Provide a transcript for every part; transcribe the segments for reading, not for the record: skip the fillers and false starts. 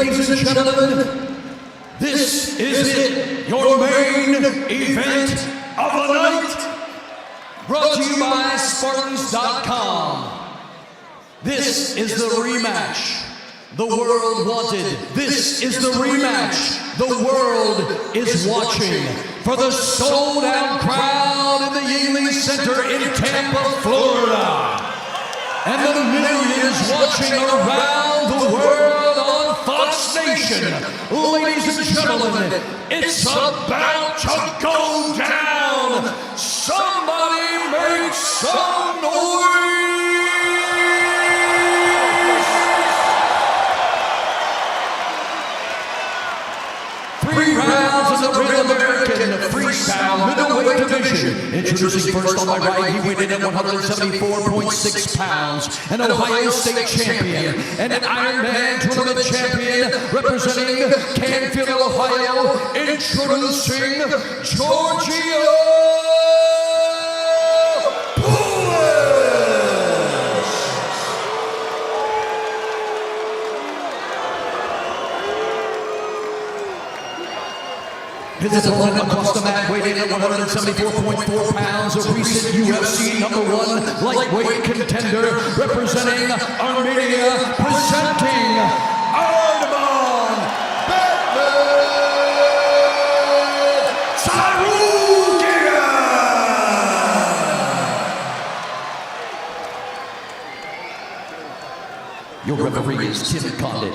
Ladies and gentlemen, this is it, your main event of the night. Brought to you by Spartans.com. This is the rematch the world wanted. This is the rematch the world is watching. For the sold-out crowd in the Yingling Center in Tampa, Florida. And the millions watching around the world on Fox Nation. Ladies and gentlemen, it's about to go down. Somebody make some noise. 3 rounds of the Real American Freestyle Middleweight Division. Introducing first on my right, he weighed in at 174.6 pounds. An Ohio State champion and an Ironman tournament champion representing Canfield, Ohio. Introducing Giorgio. His opponent across the mat weighed in at 174.4 pounds, a recent UFC #1 lightweight contender, representing Armenia, presenting Arman Tsarukyan. Your referee is Tim Condit.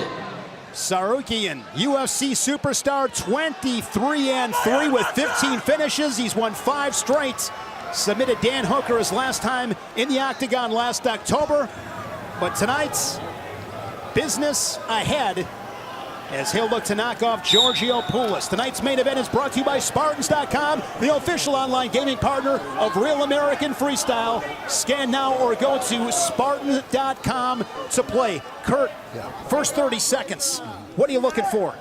Tsarukyan, UFC superstar, 23-3 with 15 finishes. He's won 5 straight. Submitted Dan Hooker his last time in the Octagon last October. But tonight's business ahead as he'll look to knock off Giorgio Poulos. Tonight's main event is brought to you by Spartans.com, the official online gaming partner of Real American Freestyle. Scan now or go to Spartans.com to play. Kurt, first 30 seconds, what are you looking for?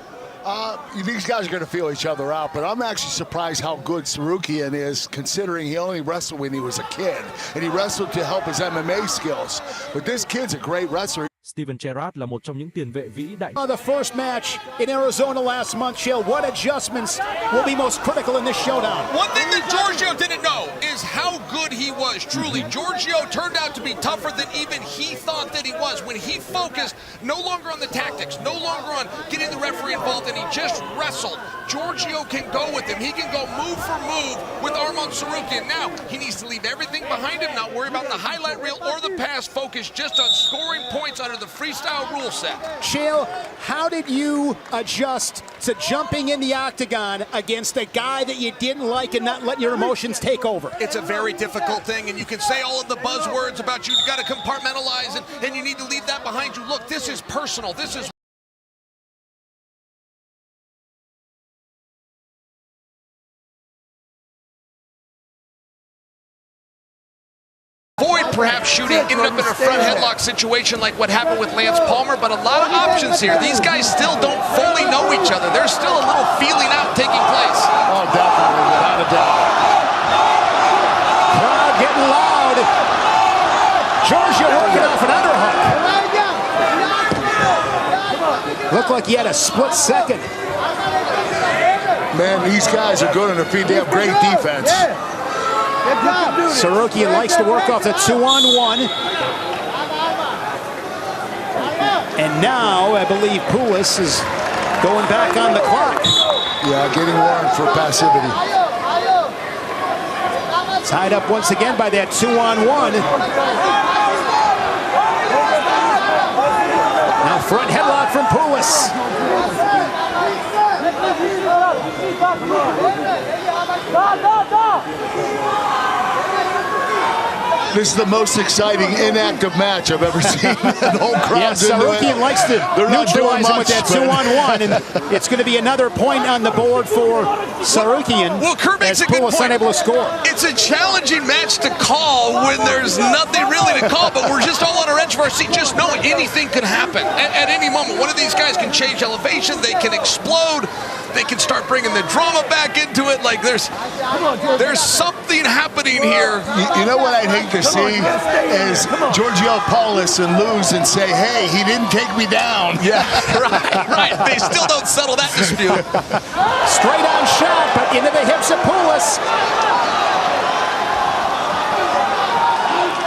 These guys are going to feel each other out, but I'm actually surprised how good Tsarukyan is, considering he only wrestled when he was a kid, and he wrestled to help his MMA skills. But this kid's a great wrestler. Steven Gerrard là một trong những tiền vệ vĩ đại. The first match in Arizona last month, Shale. What adjustments will be most critical in this showdown? One thing that Giorgio didn't know is how good he was. Truly, Giorgio turned out to be tougher than even he thought that he was. When he focused no longer on the tactics, no longer on getting the referee involved, and he just wrestled. Giorgio can go with him. He can go move for move with Arman Tsarukyan. Now, he needs to leave everything behind him, not worry about the highlight reel or the pass, focus just on scoring points under the freestyle rule set. Shale, how did you adjust to jumping in the octagon against a guy that you didn't like and not let your emotions take over? It's a very difficult thing, and you can say all of the buzzwords about you got to compartmentalize and you need to leave that behind you. Look, this is personal. This is perhaps shooting, ended up in a front headlock situation like what happened with Lance Palmer, but a lot of options here. These guys still don't fully know each other. There's still a little feeling out taking place. Oh, definitely, without a doubt. Crowd getting loud. Giorgio working off an underhook. Looked like he had a split second. Man, these guys are good on their feet. They have great defense. Tsarukyan likes to work off the 2-on-1. And now I believe Poulos is going back on the clock. Yeah, getting warned for passivity. Tied up once again by that 2-on-1. Now front headlock from Poulos. This is the most exciting inactive match I've ever seen. The whole crowd's into it. Tsarukyan likes to neutralize him with that 2-on-1, and it's going to be another point on the board for Tsarukyan. Well, Kurt makes a good point. Unable to score. It's a challenging match to call when there's nothing really to call, but we're just all on our edge of our seat, just knowing anything could happen at any moment. One of these guys can change elevation, they can explode. they can start bringing the drama back into it. Like there's something happening here. You know what I'd hate to see is Giorgio Paulus and lose and say, hey, he didn't take me down. Yeah, right. They still don't settle that dispute. Straight on shot, but into the hips of Poulos.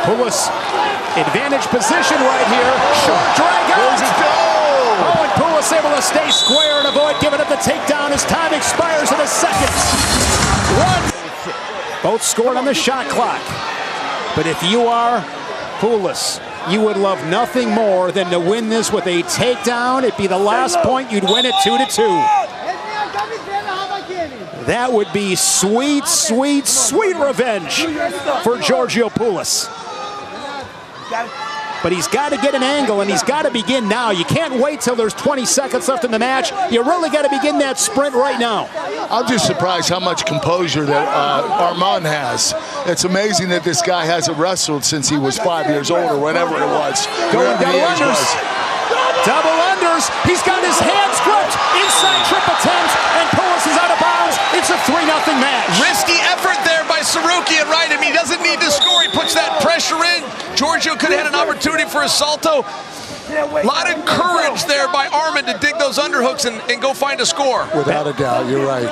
Poulos, advantage position right here. Short drag out. Oh, and Poulos able to stay square and avoid giving up the takedown as time expires in a second. One. Both scored on the shot clock. But if you are Poulos, you would love nothing more than to win this with a takedown. It'd be the last point. You'd win it 2-2. That would be sweet, sweet, sweet revenge for Giorgio Poulos. But he's got to get an angle, and he's got to begin now. You can't wait till there's 20 seconds left in the match. You really got to begin that sprint right now. I'm just surprised how much composure that Arman has. It's amazing that this guy hasn't wrestled since he was 5 years old or whatever it was. Going double unders. Double unders. He's got his hands gripped. Inside trip attempt, and Poulos is out of bounds. It's a 3-0 match. Risky effort there by Tsarukyan, right? I mean, he doesn't need to score. He puts that pressure in. Giorgio could have had an opportunity for a salto. A lot of courage there by Arman to dig those underhooks and go find a score. Without a doubt, you're right.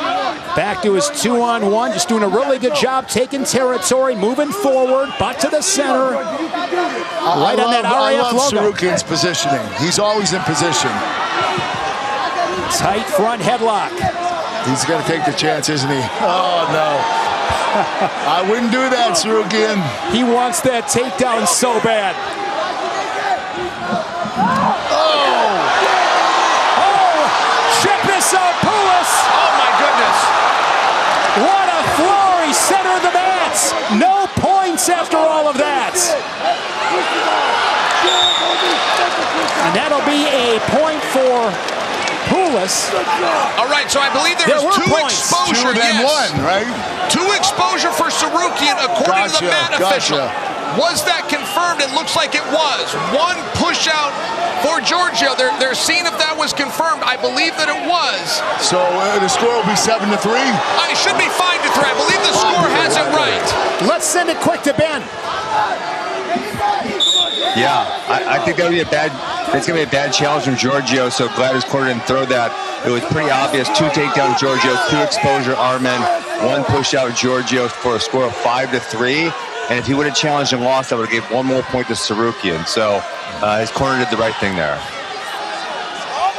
Back to his 2-on-1, just doing a really good job taking territory, moving forward, butt to the center. I love Tsarukyan's positioning. He's always in position. Tight front headlock. He's going to take the chance, isn't he? Oh, no. I wouldn't do that, Tsarukyan. He wants that takedown so bad. Check this out, Poulos. Oh, my goodness. What a flurry, center of the mats. No points after all of that. And that'll be a point for Poulos. All right, so I believe there was two exposure. Two and one, right? Two exposure for Tsarukyan according to the mat official. Was that confirmed? It looks like it was. One push out for Giorgio. They're seeing if that was confirmed. I believe that it was. So the score will be 7-3? It should be 5-3. I believe the score has it right. Let's send it quick to Ben. Yeah, I think that would be it's going to be a bad challenge from Giorgio, so glad his corner didn't throw that. It was pretty obvious. 2 takedowns Giorgio, 2 exposure Arman, 1 push out Giorgio for a score of 5-3. And if he would have challenged and lost, I would have given 1 more point to Tsarukyan. So his corner did the right thing there.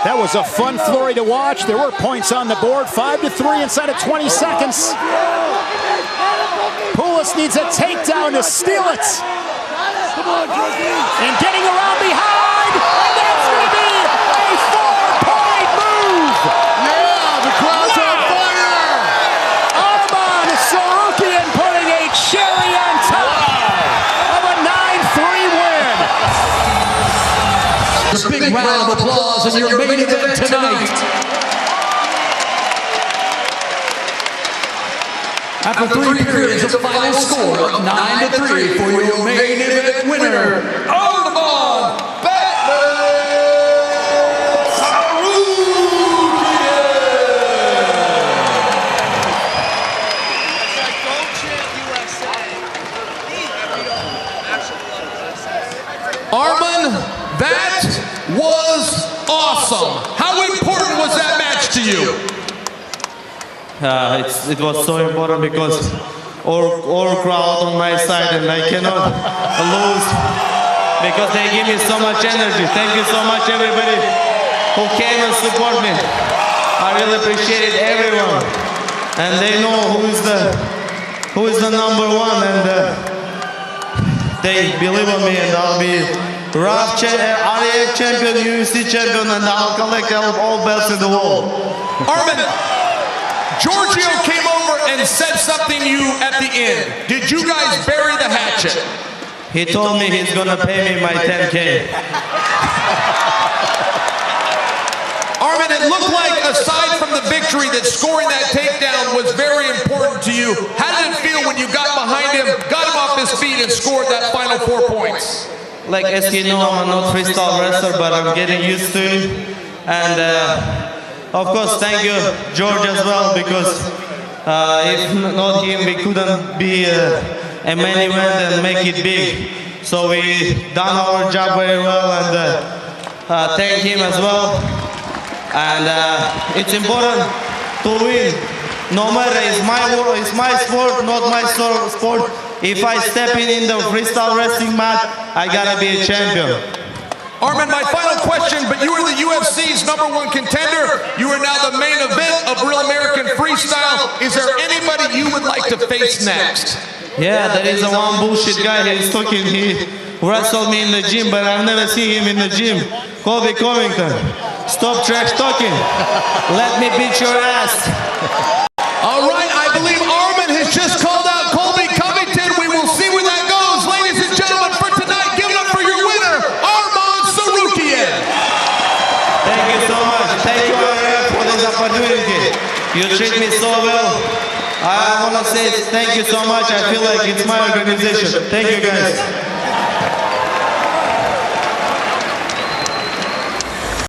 That was a fun flurry to watch. There were points on the board. 5-3 inside of 20 seconds. Poulos needs a takedown to steal it. And getting around behind. And that's going to be a 4-point move. Yeah, the crowd's on fire. Arman Tsarukyan putting a cherry on top of a 9-3 win. A big round of applause in your main event tonight. After 3 periods, a final score of 9-3 for your main event winner, Arman Arman, that was awesome. How important was that match to you? It was so important because all crowd on my side and I cannot lose because they give me so much energy. Thank you so much everybody who came and support me. I really appreciate everyone, and they know who is the number one, and they believe in me, and I'll be RAF champion, UFC champion, and I'll collect all belts in the world. Arman, Giorgio came over and said something to you at the end. Did you guys bury the hatchet? He told me he's gonna pay me my 10K. Arman, it looked like, aside from the victory, that scoring that takedown was very important to you. How did it feel when you got behind him, got him off his feet, and scored that final 4 points? Like, as you know, I'm not freestyle wrestler, but I'm getting used to it. And of course, thank you, George, as well, because if not him, we couldn't be a main event and make it big. So we done our job very well, and thank him as well. And it's important to win. No matter, it's my sport, not my sport. If I step in the freestyle wrestling mat, I gotta be a champion. Arman, my final question, but you are the UFC's #1 contender. You are now the main event of Real American Freestyle. Is there anybody you would like to face next? Yeah, there is a one bullshit guy. He's talking. He wrestled me in the gym, but I've never seen him in the gym. Colby Covington. Stop trash talking. Let me beat your ass. All right, I believe Arman has just called out Colby Covington. We will see where that goes. Ladies and gentlemen, for tonight, give it up for your winner, Arman Tsarukyan. Thank you so much. Thank you, Arman, for this opportunity. You treat me so well. I want to say thank you so much. I feel like it's my organization. Thank you, guys.